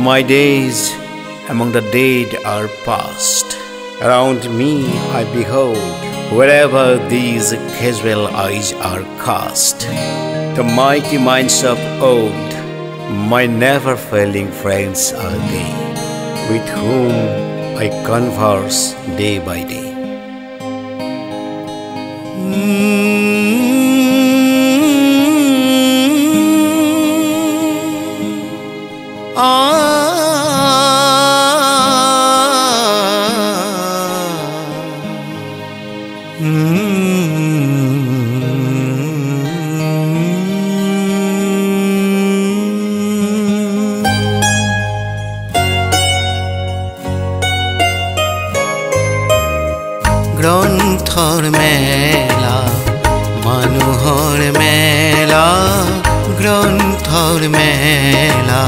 My days among the dead are past. Around me I behold, wherever these casual eyes are cast, the mighty minds of old, my never-failing friends are they, with whom I converse day by day. গ্ৰন্থৰ মেলা মানুহৰ মেলা গ্ৰন্থৰ মেলা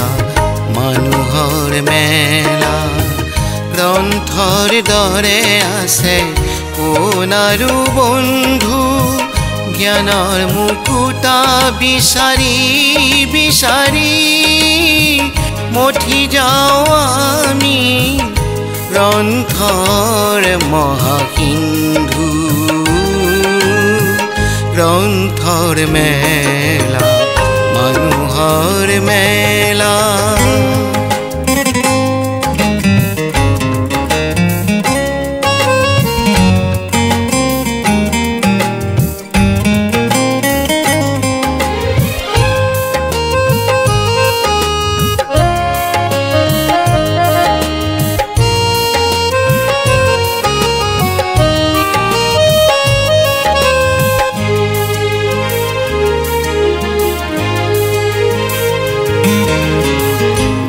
মানুহৰ মেলা গ্ৰন্থৰ দৰে আছে কোন আৰু বন্ধু জ্ঞানৰ মুকুতা বিচাৰি বিচাৰি মথি যাওঁ আমি গ্ৰন্থৰ মহাসিন্ধু গ্ৰন্থৰ মেলা মানুহৰ মেলা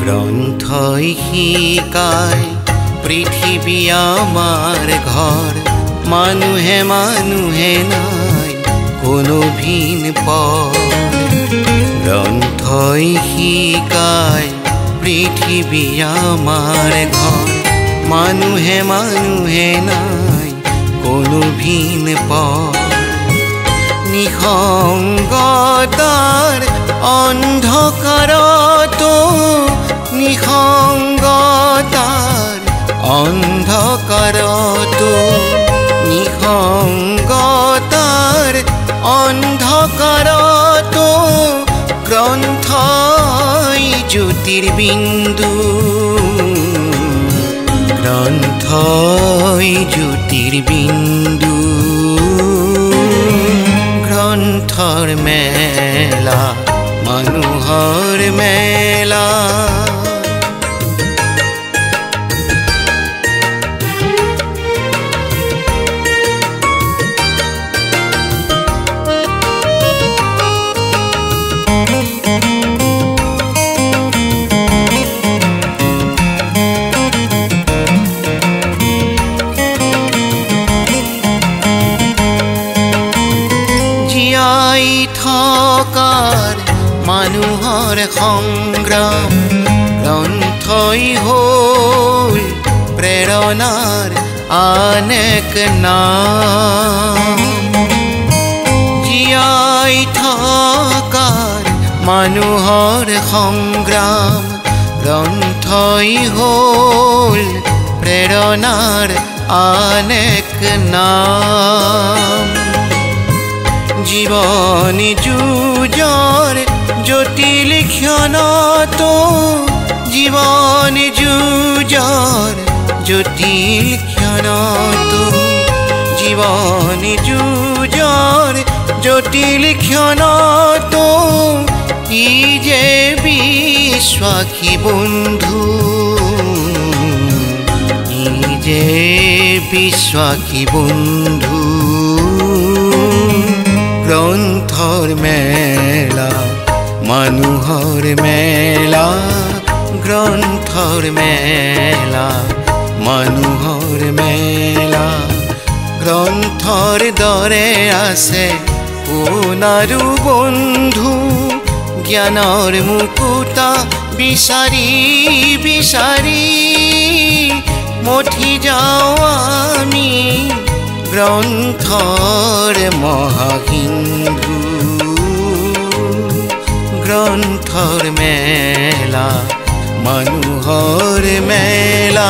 গ্ৰন্থই শিকায় পৃথিৱী আমাৰ ঘৰ মানুহে মানুহে নাই কোনো ভিন পৰ গ্ৰন্থই শিকায় পৃথিৱী আমাৰ ঘৰ মানুহে মানুহে নাই কোনো ভিন পৰ নিসংগতাৰ অন্ধকাৰতো নিসংগতাৰ অন্ধকাৰতো নিসংগতাৰ অন্ধকাৰতো গ্ৰন্থই জ্যোতিৰ্বিন্দু গ্ৰন্থই জ্যোতিৰ্বিন্দু গ্ৰন্থৰ মেলা মানুহৰ মেলা জীয়াই থকাৰ মানুহৰ সংগ্ৰাম গ্ৰন্থই হ'ল প্ৰেৰণাৰ আন এক নাম জীয়াই থকাৰ মানুহৰ সংগ্ৰাম গ্ৰন্থই হ'ল প্ৰেৰণাৰ আন এক নাম জীবনী যুঁজৰ জটিল ক্ষণতো জীবনী যুঁজৰ জটিল ক্ষণতো জীবনী যুঁজৰ জটিল ক্ষণতো ই যে বিশ্বাসী বন্ধু ই যে বিশ্বাসী বন্ধু গ্ৰন্থৰ মেলা মানুহৰ মেলা গ্ৰন্থৰ মেলা মানুহৰ মেলা গ্ৰন্থৰ দৰে আছে কোন আৰু বন্ধু জ্ঞানৰ মুকুতা বিচাৰি বিচাৰি মথি যাওঁ আমি গ্ৰন্থৰ মহাসিন্ধু গ্ৰন্থৰ মেলা মানুহৰ মেলা